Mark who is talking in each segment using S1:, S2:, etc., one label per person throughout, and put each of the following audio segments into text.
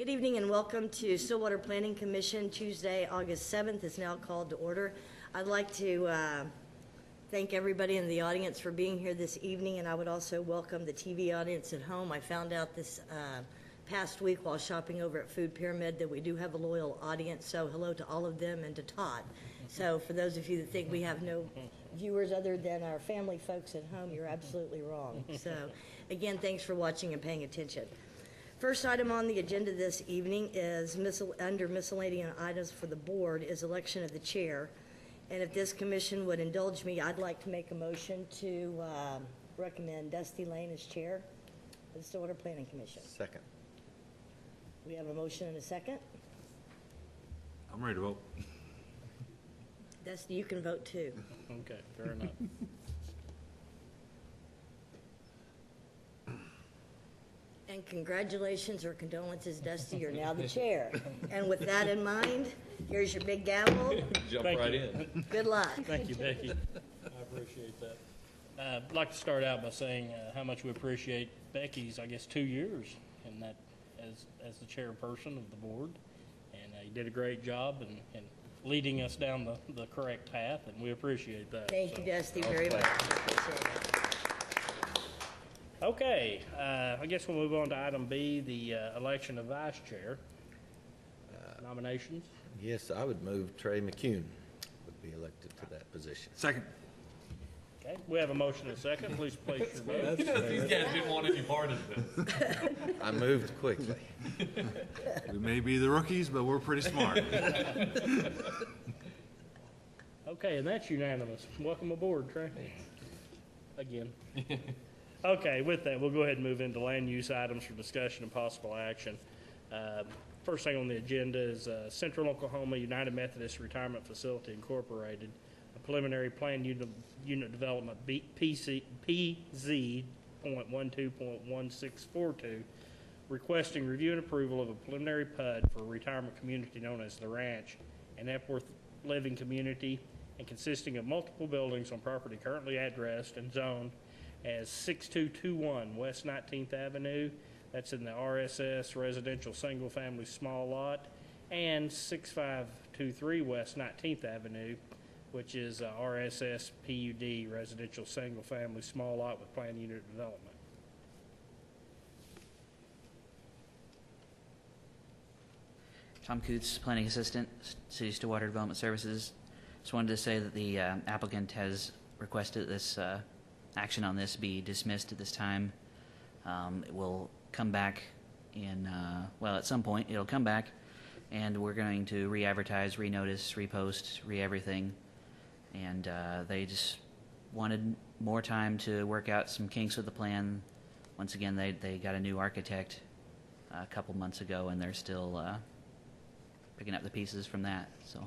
S1: Good evening and welcome to Stillwater Planning Commission. Tuesday, August 7th is now called to order. I'd like to thank everybody in the audience for being here this evening, and I would also welcome the TV audience at home. I found out this past week while shopping over at Food Pyramid that we do have a loyal audience, so hello to all of them and to Todd. So for those of you that think we have no viewers other than our family folks at home, you're absolutely wrong. So again, thanks for watching and paying attention. First item on the agenda this evening is under miscellaneous items for the board is election of the chair. And if this commission would indulge me, I'd like to make a motion to recommend Dusty Lane as chair of the Stillwater Planning Commission.
S2: Second.
S1: We have a motion and a second.
S3: I'm ready to vote.
S1: Dusty, you can vote too.
S4: Okay, fair enough.
S1: And congratulations or condolences, Dusty, you're now the chair. And with that in mind, here's your big gavel.
S3: Jump
S4: Thank
S3: right
S4: you.
S3: in.
S1: Good luck.
S4: Thank you, Becky. I appreciate that. I'd like to start out by saying how much we appreciate Becky's, 2 years in that as the chairperson of the board. And you did a great job in leading us down the correct path, and we appreciate that.
S1: Thank you, Dusty, very much. Appreciate it.
S4: Okay, I guess we'll move on to item B, the election of vice chair. Nominations?
S2: Yes, I would move Trey McCune would be elected to that position.
S3: Second.
S4: Okay, we have a motion and a second. Please place your vote.
S3: These guys didn't want any part of this.
S2: I moved quickly.
S3: We may be the rookies, but we're pretty smart.
S4: Okay, and that's unanimous. Welcome aboard, Trey. Again. Okay, with that, we'll go ahead and move into land use items for discussion and possible action. First thing on the agenda is Central Oklahoma United Methodist Retirement Facility Incorporated, a preliminary plan unit development PZ.12.1642, requesting review and approval of a preliminary PUD for a retirement community known as The Ranch, an Epworth living community, and consisting of multiple buildings on property currently addressed and zoned as 6221 West 19th Avenue, that's in the RSS Residential Single Family Small Lot, and 6523 West 19th Avenue, which is RSS PUD Residential Single Family Small Lot with planned unit development.
S5: Tom Coots, Planning Assistant, City Stillwater Development Services. Just wanted to say that the applicant has requested this action on this be dismissed at this time. It will come back at some point it'll come back, and we're going to re-advertise, re-notice, repost, re-everything. And they just wanted more time to work out some kinks with the plan. Once again, they got a new architect a couple months ago, and they're still picking up the pieces from that. So, do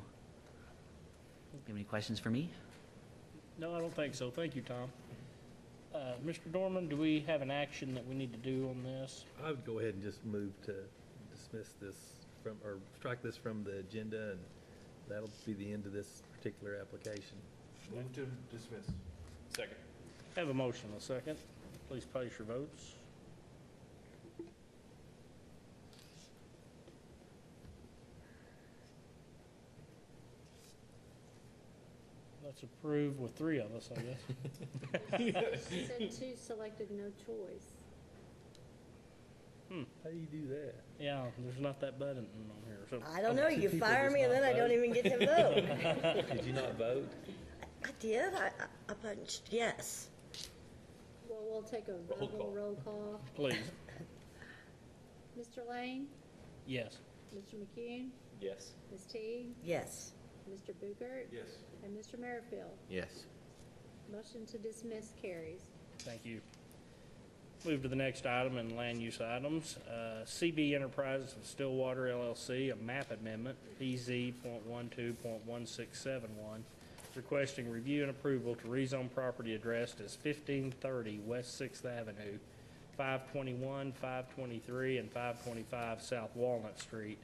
S5: you have any questions for me?
S4: No, I don't think so. Thank you, Tom. Mr. Dorman, do we have an action that we need to do on this?
S6: I would go ahead and just move to dismiss this or strike this from the agenda, and that'll be the end of this particular application.
S3: Move to dismiss. Second.
S4: Have a motion and a second. Please place your votes. That's approved with 3 of us, I guess.
S7: Said 2 selected no choice.
S6: How do you do that?
S4: Yeah, there's not that button on here. So
S1: I don't know, you
S6: people
S1: fire
S6: just
S1: me and
S6: not
S1: then I don't
S6: vote.
S1: even get to vote.
S6: Did you not vote?
S1: I did, I punched yes.
S7: Well, we'll take a verbal roll call.
S4: please.
S7: Mr. Lane,
S4: Yes.
S7: Mr. McCune,
S3: Yes.
S7: Ms. Teague,
S1: Yes.
S7: Mr. Boogert,
S3: Yes.
S7: and Mr. Merrifield.
S2: Yes.
S7: Motion to dismiss carries.
S4: Thank you. Move to the next item in land use items. CB Enterprises of Stillwater LLC, a map amendment, PZ.12.1671, requesting review and approval to rezone property addressed as 1530 West 6th Avenue, 521, 523, and 525 South Walnut Street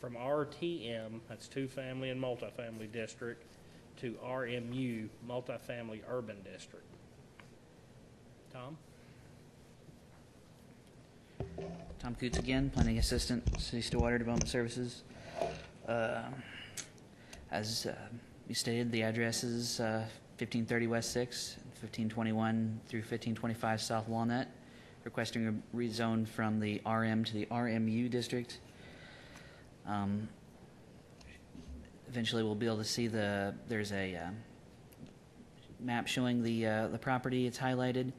S4: from RTM, that's two-family and multifamily district, to RMU, multifamily urban district. Tom?
S5: Tom Coots again, Planning Assistant, City Stillwater Development Services. As you stated, the address is 1530 West 6th, 1521 through 1525 South Walnut, requesting a rezone from the RM to the RMU district. Eventually, we'll be able to see there's a map showing the property. It's highlighted.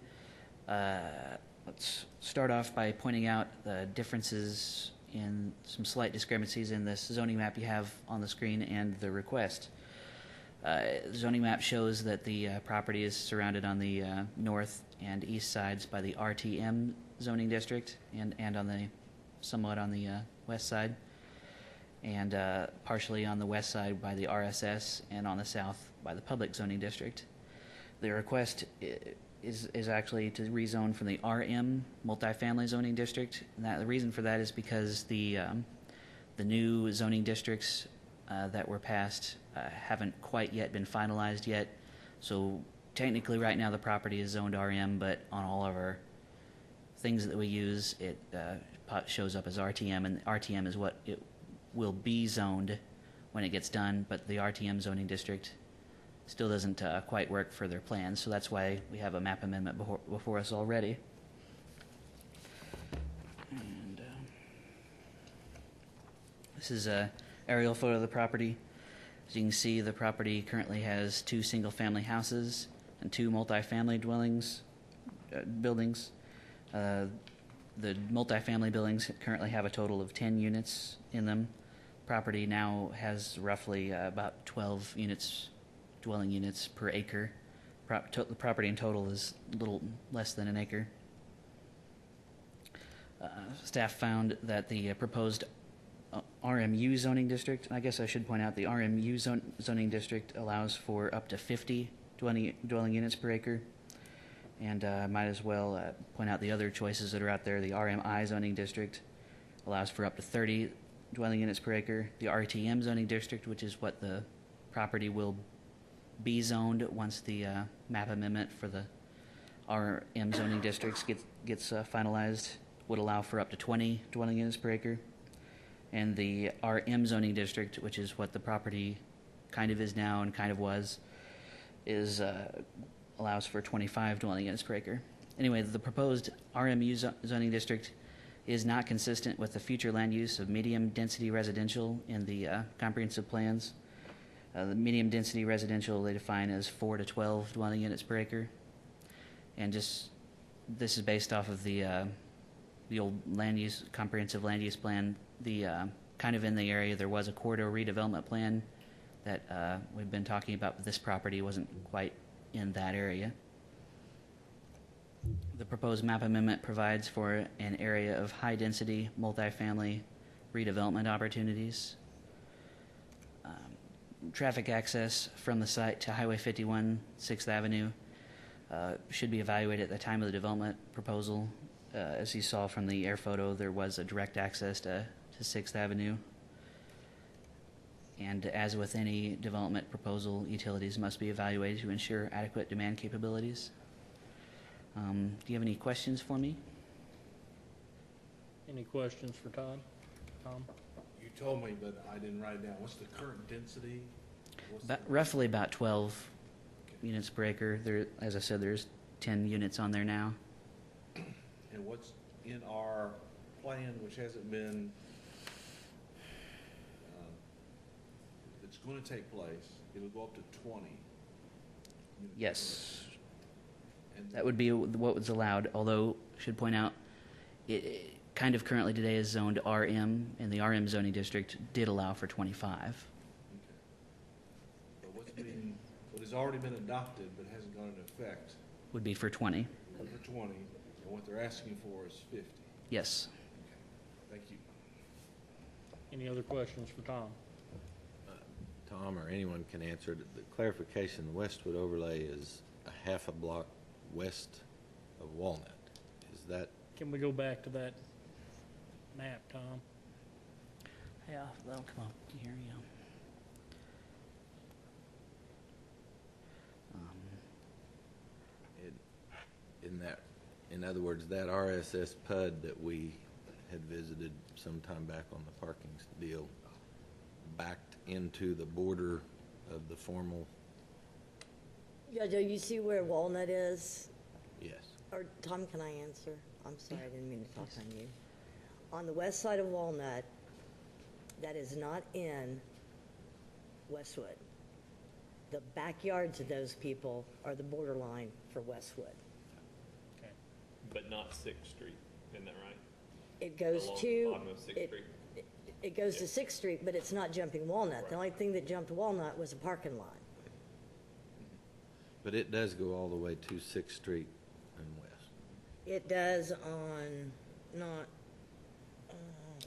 S5: Let's start off by pointing out the differences in some slight discrepancies in this zoning map you have on the screen and the request. The zoning map shows that the property is surrounded on the north and east sides by the RTM zoning district and on the somewhat on the west side, and partially on the west side by the RSS and on the south by the public zoning district. The request is actually to rezone from the RM multifamily zoning district. And the reason for that is because the new zoning districts that were passed haven't quite yet been finalized yet. So technically right now the property is zoned RM, but on all of our things that we use, it shows up as RTM, and RTM is what it will be zoned when it gets done, but the RTM zoning district still doesn't quite work for their plans, so that's why we have a map amendment before us already. And this is a aerial photo of the property. As you can see, the property currently has 2 single-family houses and 2 multifamily buildings. The multifamily buildings currently have a total of 10 units in them. Property now has roughly about 12 dwelling units per acre. The property in total is a little less than an acre. Staff found that the proposed RMU zoning district, I guess I should point out the RMU zoning district allows for up to 50 dwelling units per acre. And might as well point out the other choices that are out there. The RMI zoning district allows for up to 30 dwelling units per acre. The RTM zoning district, which is what the property will be zoned once the map amendment for the RM zoning districts gets finalized, would allow for up to 20 dwelling units per acre. And the RM zoning district, which is what the property kind of is now and kind of was, allows for 25 dwelling units per acre. Anyway, the proposed RMU zoning district is not consistent with the future land use of medium-density residential in the comprehensive plans. The medium-density residential they define as 4 to 12 dwelling units per acre. And this is based off of the old comprehensive land use plan. Kind of in the area, there was a corridor redevelopment plan that we've been talking about, but this property wasn't quite in that area. The proposed map amendment provides for an area of high-density multifamily redevelopment opportunities. Traffic access from the site to Highway 51, 6th Avenue should be evaluated at the time of the development proposal. As you saw from the air photo, there was a direct access to 6th Avenue. And as with any development proposal, utilities must be evaluated to ensure adequate demand capabilities. Do you have any questions for me?
S4: Any questions for Todd? Tom?
S3: You told me, but I didn't write it down. What's the current density?
S5: Roughly about 12 units per acre. There, as I said, there's 10 units on there now.
S3: And what's in our plan, which hasn't been, it's going to take place, it'll go up to 20.
S5: Yes,
S3: And
S5: that would be what was allowed, although I should point out, it kind of currently today is zoned RM, and the RM zoning district did allow for 25.
S3: Okay. But what has already been adopted but hasn't gone into effect
S5: Would be for 20.
S3: for 20, and what they're asking for is 50.
S5: Yes.
S3: Thank you.
S4: Any other questions for Tom?
S2: Tom or anyone can answer it. The clarification, the Westwood overlay is a half a block west of Walnut. Is that,
S4: Can we go back to that map, Tom?
S5: Yeah, that'll come up here, yeah.
S2: other words, that RSS PUD that we had visited sometime back on the parking deal backed into the border of the formal,
S1: Yeah, do you see where Walnut is?
S2: yes.
S1: Or, Tom, can I answer? I'm sorry, I didn't mean to talk on you. On the west side of Walnut, that is not in Westwood. The backyards of those people are the borderline for Westwood.
S4: Okay.
S8: But not Sixth Street, isn't that right?
S1: It goes
S8: Along
S1: to.
S8: the bottom of Sixth
S1: it-
S8: Street?
S1: It goes to Sixth Street, but it's not jumping Walnut. The
S8: Right.
S1: only thing that jumped Walnut was a parking lot.
S2: But it does go all the way to Sixth Street and west.
S1: It does on, not,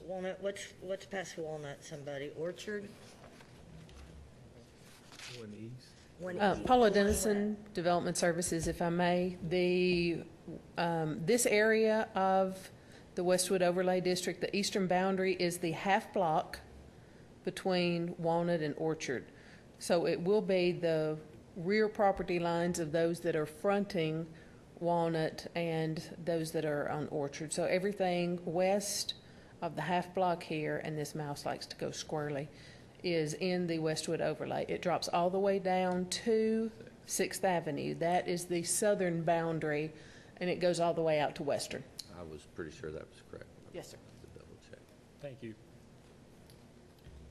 S1: Walnut, what's past Walnut, somebody? Orchard?
S6: One east.
S1: One
S9: Paula
S1: east,
S9: Dennison, Development Services, if I may. This area of the Westwood Overlay District, the eastern boundary is the half block between Walnut and Orchard. So it will be the rear property lines of those that are fronting Walnut and those that are on Orchard. So everything west of the half block here, and this mouse likes to go squirrely, is in the Westwood overlay. It drops all the way down to 6th Avenue. That is the southern boundary, and it goes all the way out to Western.
S2: I was pretty sure that was correct.
S9: Yes, sir.
S2: To double check.
S4: Thank you.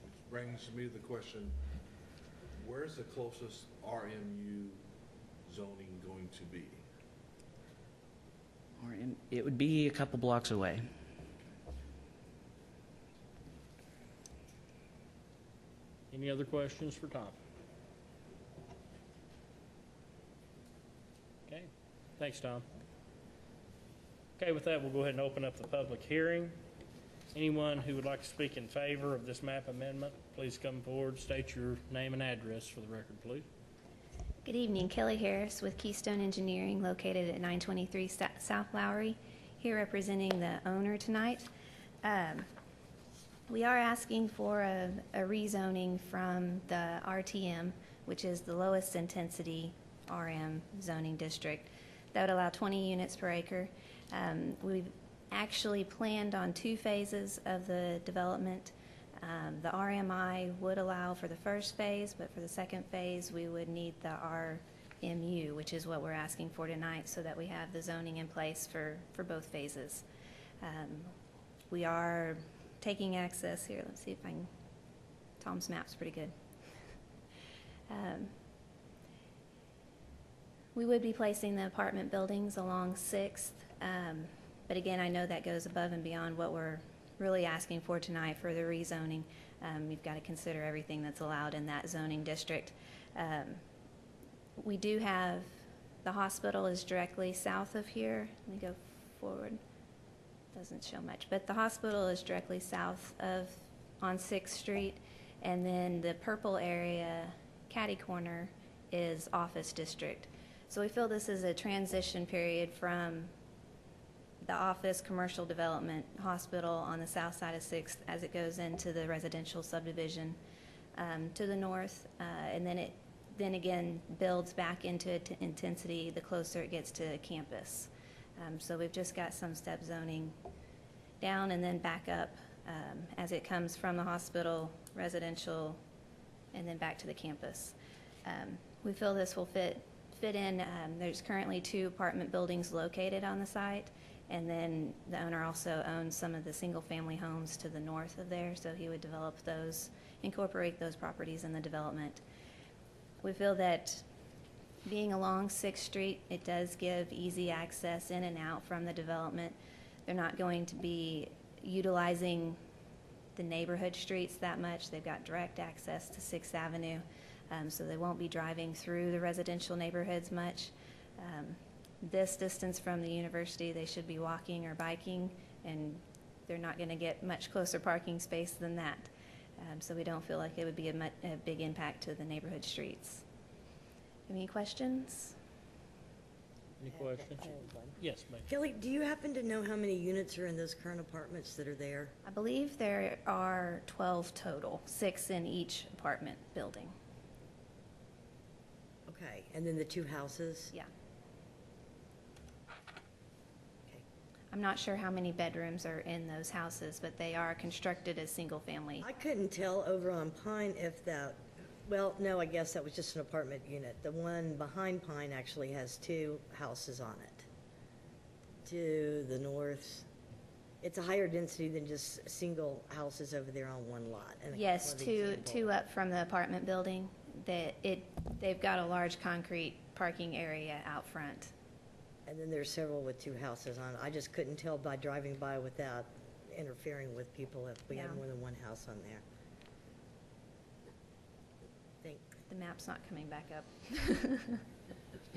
S3: Which brings me to the question, where's the closest RMU zoning going to be?
S5: It would be a couple blocks away.
S4: Any other questions for Tom? Okay, thanks, Tom. Okay, with that, we'll go ahead and open up the public hearing. Anyone who would like to speak in favor of this map amendment, please come forward, state your name and address for the record, please.
S10: Good evening, Kelly Harris with Keystone Engineering located at 923 South Lowry, here representing the owner tonight. We are asking for a rezoning from the RTM, which is the lowest intensity RM zoning district. That would allow 20 units per acre. We've actually planned on 2 phases of the development. The RMI would allow for the first phase, but for the second phase, we would need the RMU, which is what we're asking for tonight, so that we have the zoning in place for both phases. We are taking access here. Let's see if I can. Tom's map's pretty good. We would be placing the apartment buildings along 6th, but again, I know that goes above and beyond what we're really asking for tonight for the rezoning. You've got to consider everything that's allowed in that zoning district. We do have, the hospital is directly south of here. Let me go forward. Doesn't show much, but the hospital is directly south of, on 6th Street, and then the purple area, catty corner, is office district. So we feel this is a transition period from the office, commercial development, hospital on the south side of 6th as it goes into the residential subdivision to the north, and then it then again builds back into intensity the closer it gets to campus. So we've just got some step zoning down and then back up as it comes from the hospital, residential, and then back to the campus. We feel this will fit in. There's currently 2 apartment buildings located on the site, and then the owner also owns some of the single-family homes to the north of there, so he would develop those, incorporate those properties in the development. We feel that being along 6th Street, it does give easy access in and out from the development. They're not going to be utilizing the neighborhood streets that much. They've got direct access to 6th Avenue, so they won't be driving through the residential neighborhoods much. This distance from the university, they should be walking or biking, and they're not going to get much closer parking space than that. So we don't feel like it would be a big impact to the neighborhood streets. Any questions?
S4: Any questions? Yes, ma'am.
S1: Kelly, do you happen to know how many units are in those current apartments that are there?
S10: I believe there are 12 total, 6 in each apartment building.
S1: Okay, and then the 2 houses?
S10: Yeah. I'm not sure how many bedrooms are in those houses, but they are constructed as single-family.
S1: I couldn't tell over on Pine if that, well, no, I guess that was just an apartment unit. The one behind Pine actually has two houses on it. To the north, it's a higher density than just single houses over there on one lot. And a
S10: Yes,
S1: couple of examples.
S10: two up from the apartment building, they've got a large concrete parking area out front.
S1: And then there's several with two houses on it. I just couldn't tell by driving by without interfering with people if we had
S10: Yeah.
S1: more than one house on there. Think.
S10: The map's not coming back up.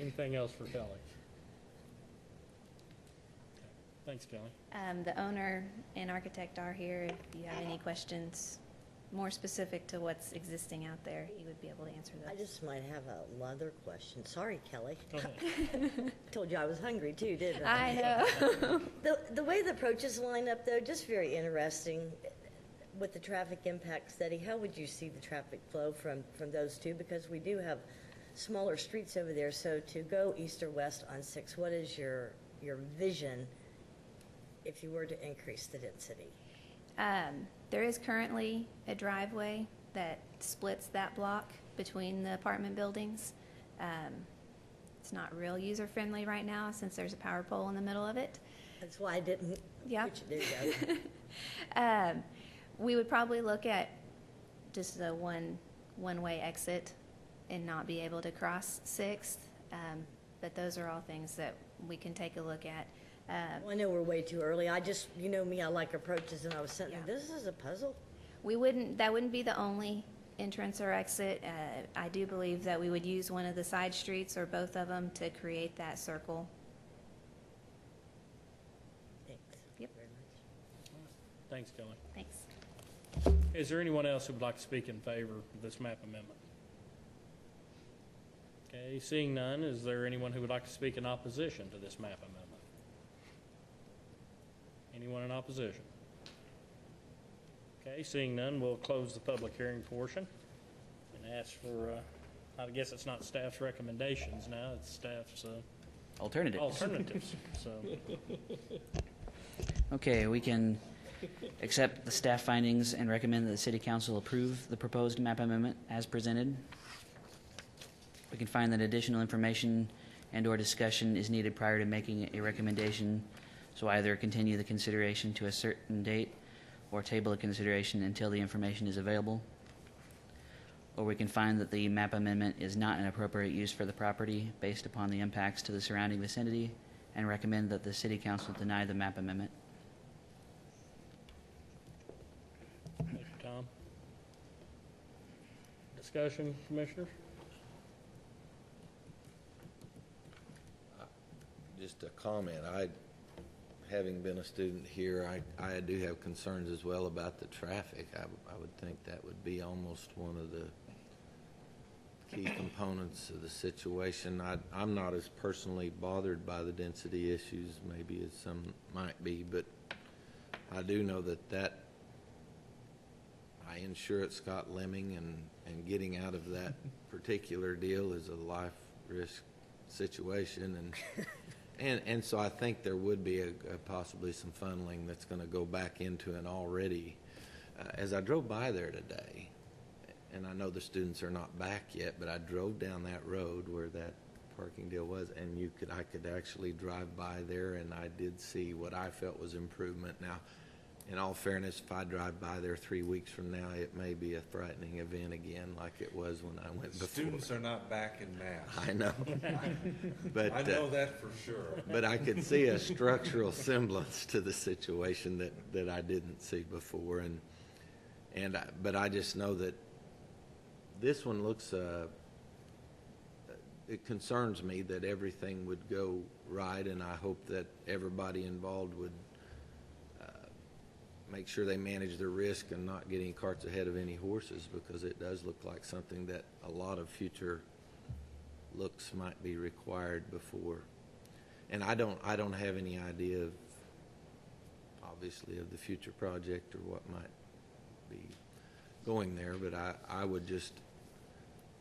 S4: Anything else for Kelly? Okay. Thanks, Kelly.
S10: The owner and architect are here. If you have any questions more specific to what's existing out there, he would be able to answer those.
S1: I just might have a other question. Sorry, Kelly.
S4: Go ahead.
S1: Told you I was hungry too, didn't I?
S10: I know.
S1: The way the approaches line up, though, just very interesting. With the traffic impact study, how would you see the traffic flow from those two? Because we do have smaller streets over there. So to go east or west on 6, what is your vision if you were to increase the density?
S10: There is currently a driveway that splits that block between the apartment buildings. It's not real user-friendly right now since there's a power pole in the middle of it.
S1: That's why I didn't.
S10: Yeah.
S1: There you go.
S10: We would probably look at just a one-way exit and not be able to cross 6th. But those are all things that we can take a look at.
S1: Well, I know we're way too early. I just, you know me, I like approaches, and I was sitting
S10: Yeah.
S1: there, this is a puzzle.
S10: That wouldn't be the only entrance or exit. I do believe that we would use one of the side streets or both of them to create that circle.
S1: Thanks.
S10: Yep.
S1: Very much.
S4: Thanks, Kelly.
S10: Thanks.
S4: Is there anyone else who would like to speak in favor of this map amendment? Okay, seeing none, is there anyone who would like to speak in opposition to this map amendment? Anyone in opposition? Okay, seeing none, we'll close the public hearing portion and ask for, I guess it's not staff's recommendations now, it's staff's
S5: Alternative.
S4: alternatives, so.
S5: Okay, we can accept the staff findings and recommend that the city council approve the proposed map amendment as presented. We can find that additional information and/or discussion is needed prior to making a recommendation, so either continue the consideration to a certain date or table the consideration until the information is available. Or we can find that the map amendment is not an appropriate use for the property based upon the impacts to the surrounding vicinity and recommend that the city council deny the map amendment.
S4: Thank you, Tom. Discussion, commissioners?
S2: Just a comment. Having been a student here, I do have concerns as well about the traffic. I would think that would be almost one of the key components of the situation. I'm not as personally bothered by the density issues maybe as some might be, but I do know that I insure at Scott Lemming, and getting out of that particular deal is a life risk situation, and so I think there would be possibly some funneling that's going to go back into an already. As I drove by there today, and I know the students are not back yet, but I drove down that road where that parking deal was, and I could actually drive by there, and I did see what I felt was improvement. Now, in all fairness, if I drive by there 3 weeks from now, it may be a frightening event again, like it was when I went before.
S3: Students are not back in mass.
S2: I know. But,
S3: I know that for sure.
S2: but I could see a structural semblance to the situation that I didn't see before, but I just know that this one looks. It concerns me that everything would go right, and I hope that everybody involved would make sure they manage their risk and not get any carts ahead of any horses, because it does look like something that a lot of future looks might be required before. And I don't have any idea of, obviously, of the future project or what might be going there, but I would just,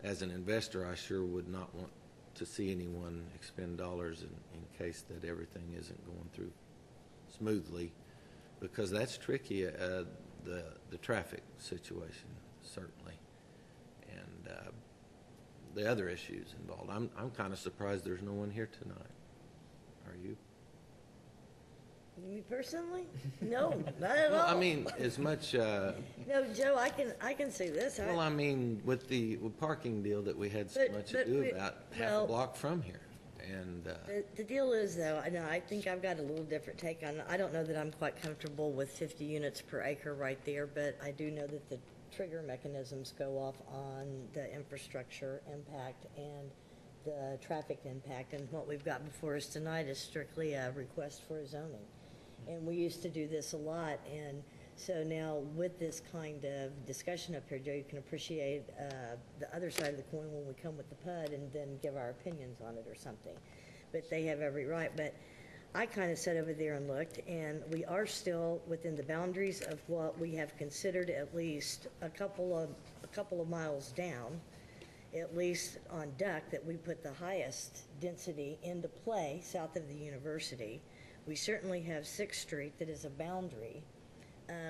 S2: as an investor, I sure would not want to see anyone expend dollars in case that everything isn't going through smoothly, because that's tricky, the traffic situation, certainly. And the other issues involved. I'm kind of surprised there's no one here tonight. Are you?
S1: Me personally? No, not at all.
S2: Well, I mean, as much,
S1: No, Joe, I can say this.
S2: well, I mean, with the parking deal that we had so
S1: But-
S2: much
S1: but
S2: ado
S1: we-
S2: about, half
S1: well-
S2: a block from here. And,
S1: The deal is, though, I think I've got a little different take on it. I don't know that I'm quite comfortable with 50 units per acre right there, but I do know that the trigger mechanisms go off on the infrastructure impact and the traffic impact. And what we've got before us tonight is strictly a request for zoning. And we used to do this a lot, and so now with this kind of discussion up here, Joe, you can appreciate the other side of the coin when we come with the PUD and then give our opinions on it or something. But they have every right. But I kind of sat over there and looked, and we are still within the boundaries of what we have considered at least a couple of miles down, at least on Duck, that we put the highest density into play south of the university. We certainly have 6th Street that is a boundary.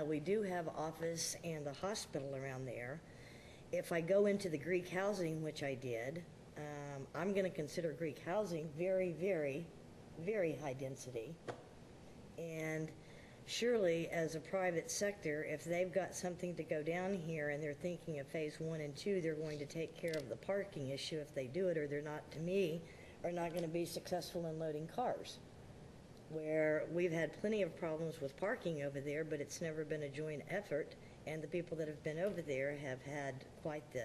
S1: We do have office and a hospital around there. If I go into the Greek housing, which I did, I'm going to consider Greek housing very, very, very high density. And surely, as a private sector, if they've got something to go down here and they're thinking of phase 1 and 2, they're going to take care of the parking issue if they do it, or they're not, to me, are not going to be successful in loading cars. Where we've had plenty of problems with parking over there, but it's never been a joint effort, and the people that have been over there have had quite the,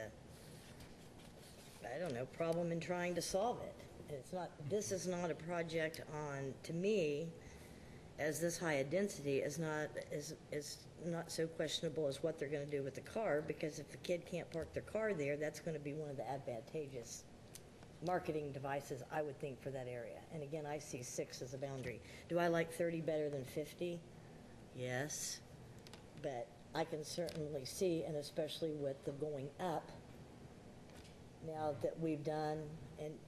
S1: I don't know, problem in trying to solve it. And this is not a project on, to me, as this high a density is not so questionable as what they're gonna do with the car, because if the kid can't park their car there, that's gonna be one of the advantageous marketing devices, I would think, for that area. And again, I see 6 as a boundary. Do I like 30 better than 50? Yes. But I can certainly see, and especially with the going up, now that we've done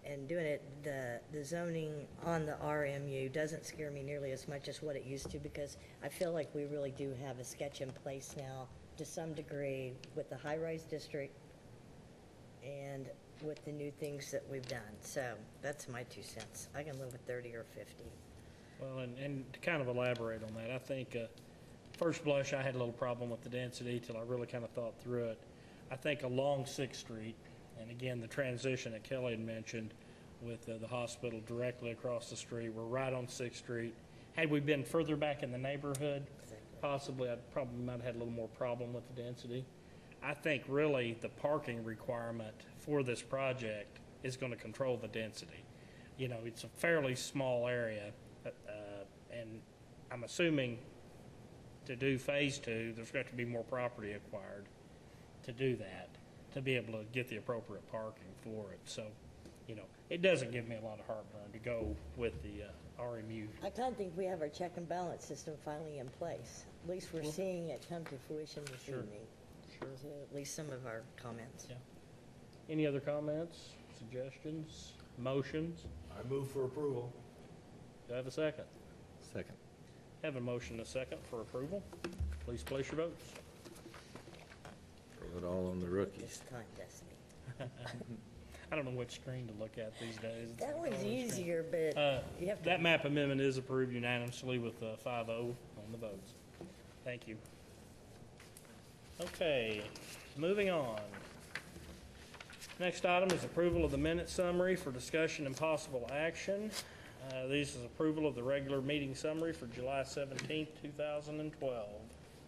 S1: and doing it, the zoning on the RMU doesn't scare me nearly as much as what it used to, because I feel like we really do have a sketch in place now to some degree with the high-rise district and with the new things that we've done. So that's my 2 cents. I can live with 30 or 50.
S4: Well, and to kind of elaborate on that, I think, first blush, I had a little problem with the density till I really kind of thought through it. I think along 6th Street, and again, the transition that Kelly had mentioned with the hospital directly across the street, we're right on 6th Street. Had we been further back in the neighborhood, possibly I'd probably might have had a little more problem with the density. I think really the parking requirement for this project is going to control the density. You know, it's a fairly small area, and I'm assuming to do phase 2, there's got to be more property acquired to do that, to be able to get the appropriate parking for it. So, you know, it doesn't give me a lot of heartburn to go with the RMU.
S1: I kind of think we have our check and balance system finally in place. At least we're seeing it come to fruition this
S4: Sure.
S1: evening.
S4: Sure.
S1: So at least some of our comments.
S4: Yeah. Any other comments, suggestions, motions?
S3: I move for approval.
S4: Do I have a second?
S2: second.
S4: Have a motion and a second for approval. Please place your votes.
S2: Throw it all on the rookies.
S1: This time, Destiny.
S4: I don't know which screen to look at these days. It's
S1: That
S4: like
S1: one's
S4: all these screens.
S1: easier, but you have to.
S4: That map amendment is approved unanimously with 5-0 on the votes. Thank you. Okay, moving on. Next item is approval of the minute summary for discussion and possible action. This is approval of the regular meeting summary for July 17th, 2012.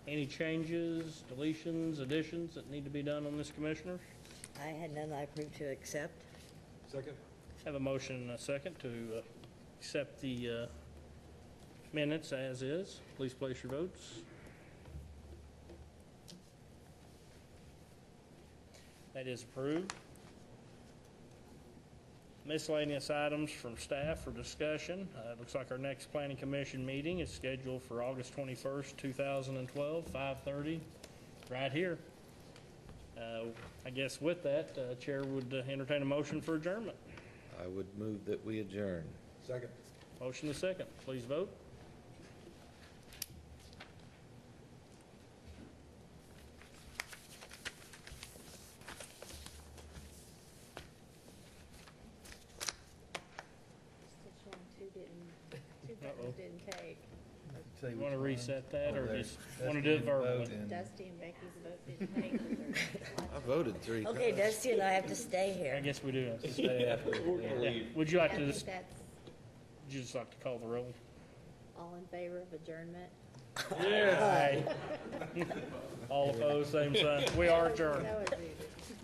S4: Any changes, deletions, additions that need to be done on this, Commissioners?
S1: I had none I approved to accept.
S3: Second?
S4: Have a motion and a second to accept the minutes as is. Please place your votes. That is approved. Miscellaneous items from staff for discussion. It looks like our next planning commission meeting is scheduled for August 21st, 2012, 5:30, right here. I guess with that, Chair would entertain a motion for adjournment.
S2: I would move that we adjourn.
S3: Second.
S4: Motion is second. Please vote.
S7: That
S4: Uh-oh.
S7: one didn't take.
S6: Say
S4: You
S6: which
S4: want to
S6: one?
S4: reset that, or
S6: Oh, there.
S4: just
S6: Dusty
S4: want to do it
S6: didn't vote
S4: verbally?
S6: and-
S7: Dusty and Becky's vote didn't take. but they're-
S2: I voted 3 times.
S1: Okay, Dusty and I have to stay
S4: I
S1: here.
S4: guess we do. have to
S6: Stay after.
S4: Yeah. Would you like
S7: I
S4: to,
S7: think
S4: just
S7: that's
S4: would you just like to call the roll?
S7: all in favor of adjournment.
S4: Yes. All opposed, same sign. We are adjourned.
S7: That was easy.